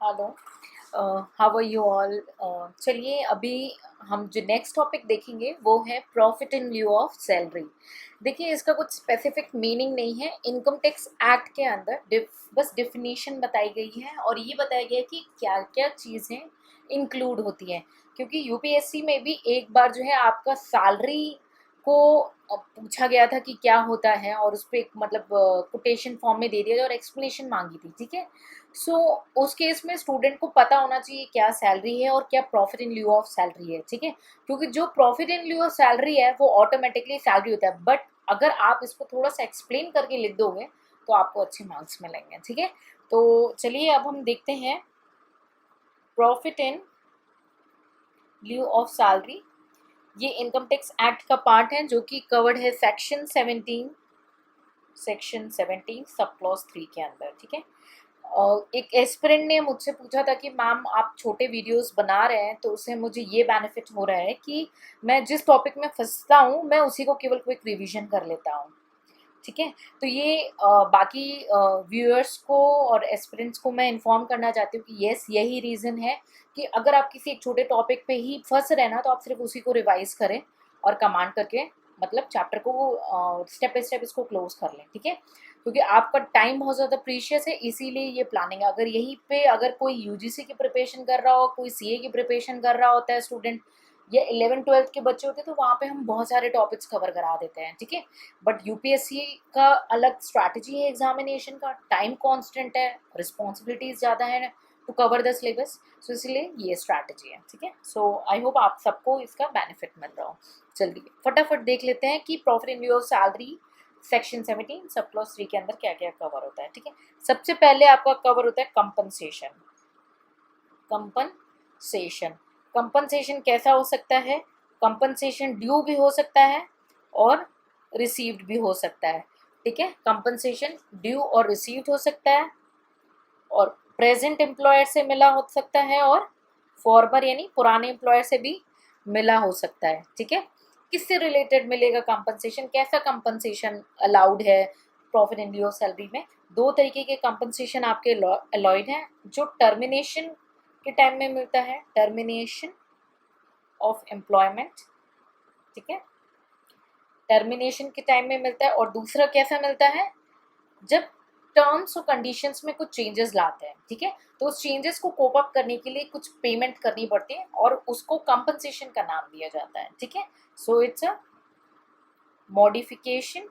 Hello, how are you all. चलिए अभी हम जो नेक्स्ट टॉपिक देखेंगे वो है profit in lieu of salary. देखिए इसका कुछ स्पेसिफिक मीनिंग नहीं है। इनकम टैक्स एक्ट के अंदर बस डिफिनीशन बताई गई है और ये बताया गया है कि क्या क्या चीज़ें इंक्लूड होती हैं। क्योंकि यूपीएससी में भी एक बार जो है आपका सैलरी को पूछा गया था कि क्या होता है, और उस पर एक मतलब कोटेशन फॉर्म में दे दिया और एक्सप्लेनेशन मांगी थी, ठीक है। सो उस केस में स्टूडेंट को पता होना चाहिए क्या सैलरी है और क्या profit in lieu of salary है, ठीक है। क्योंकि जो profit in lieu of salary है वो ऑटोमेटिकली सैलरी होता है, बट अगर आप इसको थोड़ा सा एक्सप्लेन करके लिख दोगे तो आपको अच्छे मार्क्स मिलेंगे, ठीक है। तो चलिए अब हम देखते हैं profit in lieu of salary. ये इनकम टैक्स एक्ट का पार्ट है जो कि कवर्ड है सेक्शन 17 सब क्लॉज 3 के अंदर, ठीक है। और एक एस्पिरेंट ने मुझसे पूछा था कि मैम आप छोटे वीडियोस बना रहे हैं तो उससे मुझे ये बेनिफिट हो रहा है कि मैं जिस टॉपिक में फंसता हूँ मैं उसी को केवल क्विक रिवीजन कर लेता हूँ, ठीक है। तो ये बाकी व्यूअर्स को और एस्पिरेंट्स को मैं इन्फॉर्म करना चाहती हूँ कि यस यही रीज़न है कि अगर आप किसी एक छोटे टॉपिक पे ही फंस रहे ना तो आप सिर्फ उसी को रिवाइज करें और कमांड करके मतलब चैप्टर को स्टेप बाय स्टेप इसको क्लोज कर लें, ठीक है। क्योंकि आपका टाइम बहुत ज़्यादा प्रीशियस है, इसीलिए ये प्लानिंग है। अगर यहीं पे अगर कोई यूजीसी की प्रिपरेशन कर रहा हो, कोई सीए की प्रिपरेशन कर रहा होता है स्टूडेंट, या 11th-12th के बच्चे होते हैं तो वहाँ पे हम बहुत सारे टॉपिक्स कवर करा देते हैं, ठीक है। बट यूपीएससी का अलग स्ट्रैटेजी है, एग्जामिनेशन का टाइम कांस्टेंट है, रिस्पॉन्सिबिलिटीज ज़्यादा है टू कवर द सिलेबस, सो इसलिए ये स्ट्रैटेजी है, ठीक है। सो आई होप आप सबको इसका बेनिफिट मिल रहा हो। चलिए फटाफट देख लेते हैं कि profit in lieu of salary section 17 sub clause 3 के अंदर क्या क्या कवर होता है, ठीक है। सबसे पहले आपका कवर होता है कंपनसेशन। कंपनसेशन कंपनसेशन कैसा हो सकता है? कंपनसेशन ड्यू भी हो सकता है और रिसीव्ड भी हो सकता है, ठीक है। कंपनसेशन ड्यू और रिसीव्ड हो सकता है, और प्रेजेंट एम्प्लॉयर से मिला हो सकता है, और फॉर्मर यानी पुराने एम्प्लॉयर से भी मिला हो सकता है, ठीक है। किससे रिलेटेड मिलेगा कंपनसेशन? कैसा कंपनसेशन अलाउड है profit in lieu of salary में? दो तरीके के कंपनसेशन आपके अलॉयड हैं। जो टर्मिनेशन के टाइम में मिलता है, टर्मिनेशन ऑफ एम्प्लॉयमेंट, ठीक है, टर्मिनेशन के टाइम में मिलता है। और दूसरा कैसा मिलता है? जब टर्म्स और कंडीशंस में कुछ चेंजेस लाते हैं, ठीक है, तो उस चेंजेस को कोप अप करने के लिए कुछ पेमेंट करनी पड़ती है और उसको कंपनसेशन का नाम दिया जाता है, ठीक है। So it's a modification.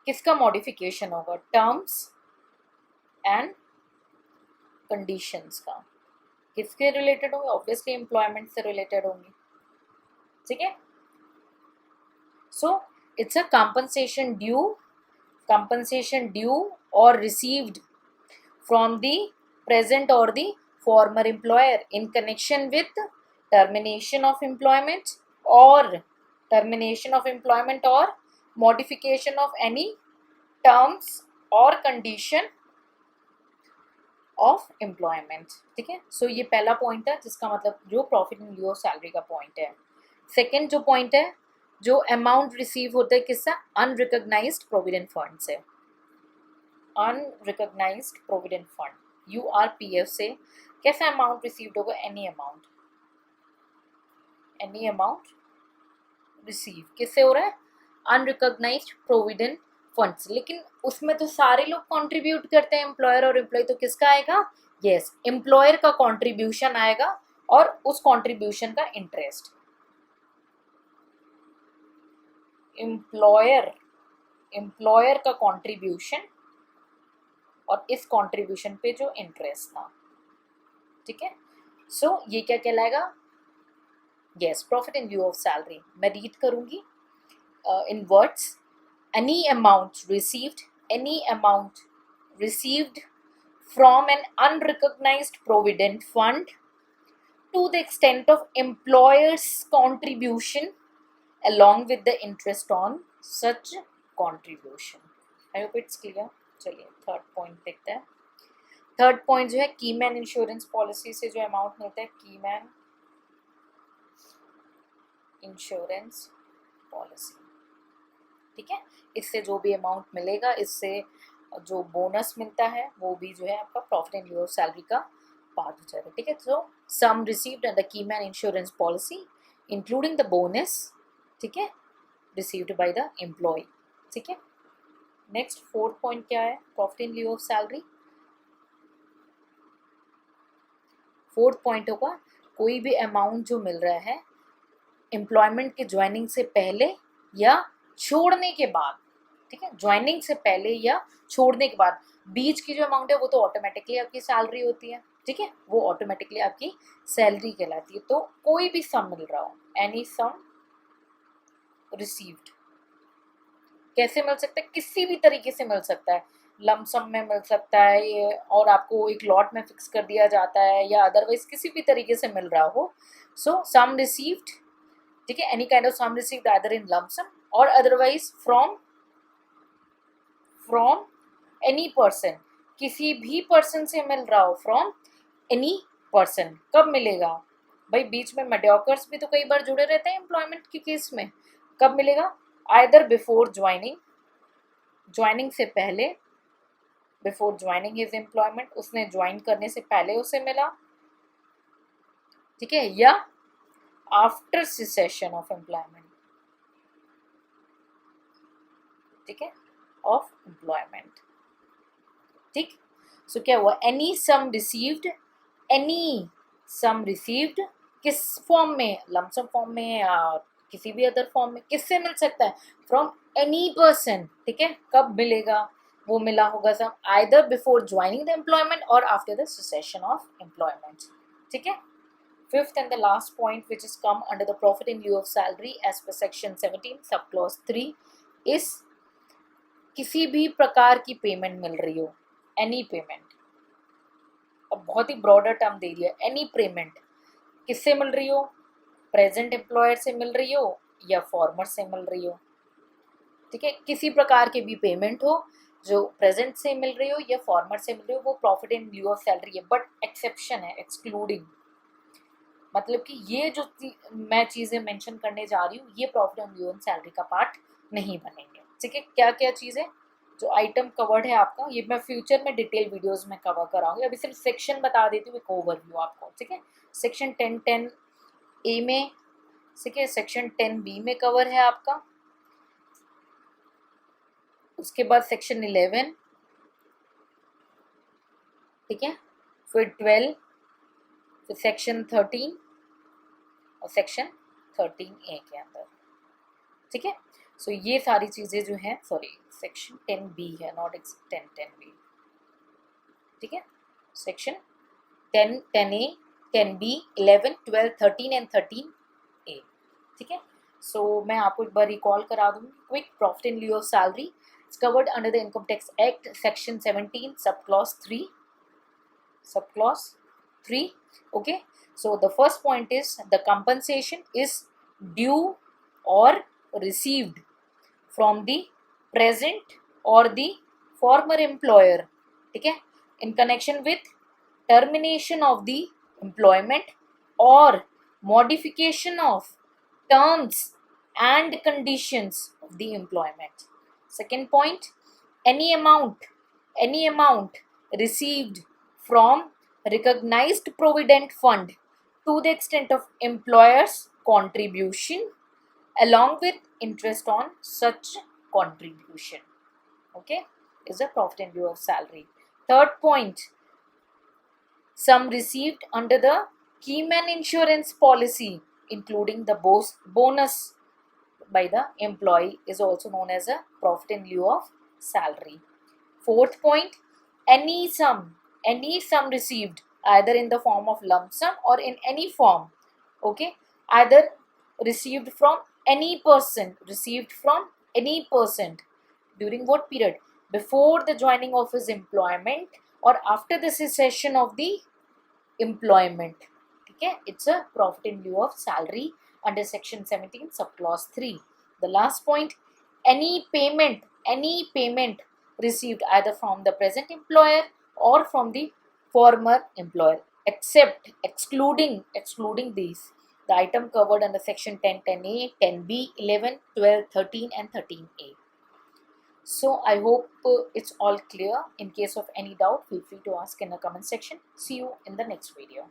किसका मॉडिफिकेशन होगा? टर्म्स एंड कंडीशंस का। किसके रिलेटेड होंगे? ऑब्वियसली एम्प्लॉयमेंट से रिलेटेड होंगे, ठीक है। So it's a compensation due or received from the present or the former employer in connection with termination of employment or modification of any terms or condition of employment, ठीक है। सो ये पहला point है जिसका मतलब जो profit in lieu of salary का point है। सेकेंड जो पॉइंट है, जो अमाउंट रिसीव होता है किससे? अनरिकॉग्नाइज्ड प्रोविडेंट फंड से। अनरिकॉग्नाइज्ड प्रोविडेंट फंड यूआरपीएफ से कैसा अमाउंट रिसीव्ड होगा? एनी अमाउंट रिसीव किससे हो रहा है? Unrecognised provident funds. लेकिन उसमें तो सारे लोग कंट्रीब्यूट करते हैं, एम्प्लॉयर और एम्प्लॉय, तो किसका आएगा? यस, एम्प्लॉयर का कंट्रीब्यूशन आएगा और उस कंट्रीब्यूशन का इंटरेस्ट। एम्प्लॉयर का कंट्रीब्यूशन और इस कंट्रीब्यूशन पे जो इंटरेस्ट था, ठीक है। सो ये क्या कहलाएगा? Yes, profit in lieu of salary. मैं रीड करूंगी in words. any amount received any amount received from an unrecognized provident fund to the extent of employer's contribution along with the interest on such contribution. I hope it's clear. चलिए third point देखते हैं। Third point जो है keyman insurance policy से जो amount मिलता है, keyman insurance policy, ठीक है। इससे जो भी अमाउंट मिलेगा, इससे जो बोनस मिलता है वो भी जो है आपका profit and lieu of salary का पार्ट हो जाएगा, ठीक है। तो sum received under keyman insurance policy including the bonus, ठीक है, रिसीव्ड बाय द एम्प्लॉय, ठीक है। नेक्स्ट फोर्थ पॉइंट क्या है profit and lieu of salary. Fourth point होगा कोई भी अमाउंट जो मिल रहा है एम्प्लॉयमेंट के ज्वाइनिंग से पहले या छोड़ने के बाद, ठीक है, ज्वाइनिंग से पहले या छोड़ने के बाद बीच की जो अमाउंट है वो तो ऑटोमेटिकली आपकी सैलरी होती है, ठीक है, वो ऑटोमेटिकली आपकी सैलरी कहलाती है। तो कोई भी सम मिल रहा हो, एनी सम रिसीव्ड, कैसे मिल सकता है, किसी भी तरीके से मिल सकता है, लमसम में मिल सकता है ये, और आपको एक लॉट में फिक्स कर दिया जाता है, या अदरवाइज किसी भी तरीके से मिल रहा हो। सो सम रिसीव्ड, ठीक है, any kind of sum received either in lump sum और अदरवाइज फ्रॉम एनी पर्सन, किसी भी पर्सन से मिल रहा हो, फ्रॉम एनी पर्सन। कब मिलेगा भाई, बीच में मेडियोकर्स भी तो कई बार जुड़े रहते हैं एम्प्लॉयमेंट के केस में। कब मिलेगा, आइदर बिफोर ज्वाइनिंग, ज्वाइनिंग से पहले, बिफोर ज्वाइनिंग हिज एम्प्लॉयमेंट, उसने ज्वाइन करने से पहले उसे मिला, ठीक है, या आफ्टर सिसेशन ऑफ एम्प्लॉयमेंट, ठीक है, ऑफ एम्प्लॉयमेंट, ठीक। सो क्या हुआ, एनी सम रिसीव्ड, एनी सम रिसीव्ड किस फॉर्म में, लमसम फॉर्म में या किसी भी अदर फॉर्म में, किससे मिल सकता है, फ्रॉम एनी पर्सन, ठीक है। कब मिलेगा, वो मिला होगा sum either before joining the employment और after the cessation of employment, ठीक है। Fifth and the last point which is come under the profit in lieu of salary as per section 17 sub clause 3 is किसी भी प्रकार की payment मिल रही हो, any payment, अब बहुत ही ब्रॉडर टर्म दे दिया, एनी पेमेंट किससे मिल रही हो, प्रेजेंट एम्प्लॉयर से मिल रही हो या फॉर्मर से मिल रही हो, ठीक है, किसी प्रकार की भी पेमेंट हो जो प्रेजेंट से मिल रही हो या फॉर्मर से मिल रही हो, वो profit in lieu of salary है। बट एक्सेप्शन है, एक्सक्लूडिंग, मतलब कि ये जो मैं चीज़ें मेंशन करने जा रही हूँ ये प्रॉफिट ऑन ल्यू ऑन सैलरी का पार्ट नहीं बनेंगे, ठीक है। क्या क्या चीज़ें जो आइटम कवर्ड है आपका, ये मैं फ्यूचर में डिटेल वीडियोस में कवर कराऊंगी, अभी सिर्फ सेक्शन बता देती हूँ, एक ओवरव्यू आपको, ठीक है। सेक्शन 10(10)A में, ठीक है, सेक्शन 10(B) में कवर है आपका, उसके बाद सेक्शन 11, ठीक है, फिर 12, फिर सेक्शन 13 और सेक्शन 13A के अंदर, ठीक है। सो ये सारी चीज़ें जो हैं, सॉरी सेक्शन 10B है, नॉट 10(10)B, ठीक है। Section 10(10)A, 10B, 11, 12, 13 and 13A, ठीक है। सो मैं आपको एक बार रिकॉल करा दूंगी quick, profit in lieu of salary is covered under the income tax act section 17 sub clause 3, okay. So the first point is the compensation is due or received from the present or the former employer, ठीक है, in connection with termination of the employment or modification of terms and conditions of the employment. Second point, any amount received from recognized provident fund to the extent of employer's contribution along with interest on such contribution, okay, is a profit in lieu of salary. Third point, sum received under the keyman insurance policy including the bonus by the employee is also known as a profit in lieu of salary. Fourth point, any sum received either in the form of lump sum or in any form, okay, either received from any person, during what period, before the joining of his employment or after the cessation of the employment, okay, it's a profit in lieu of salary under section 17 sub clause 3. The last point, any payment received either from the present employer or from the former employer, except excluding these, the item covered under section 10(10)A, 10B, 11, 12, 13 and 13A. So I hope it's all clear. In case of any doubt, feel free to ask in the comment section. See you in the next video.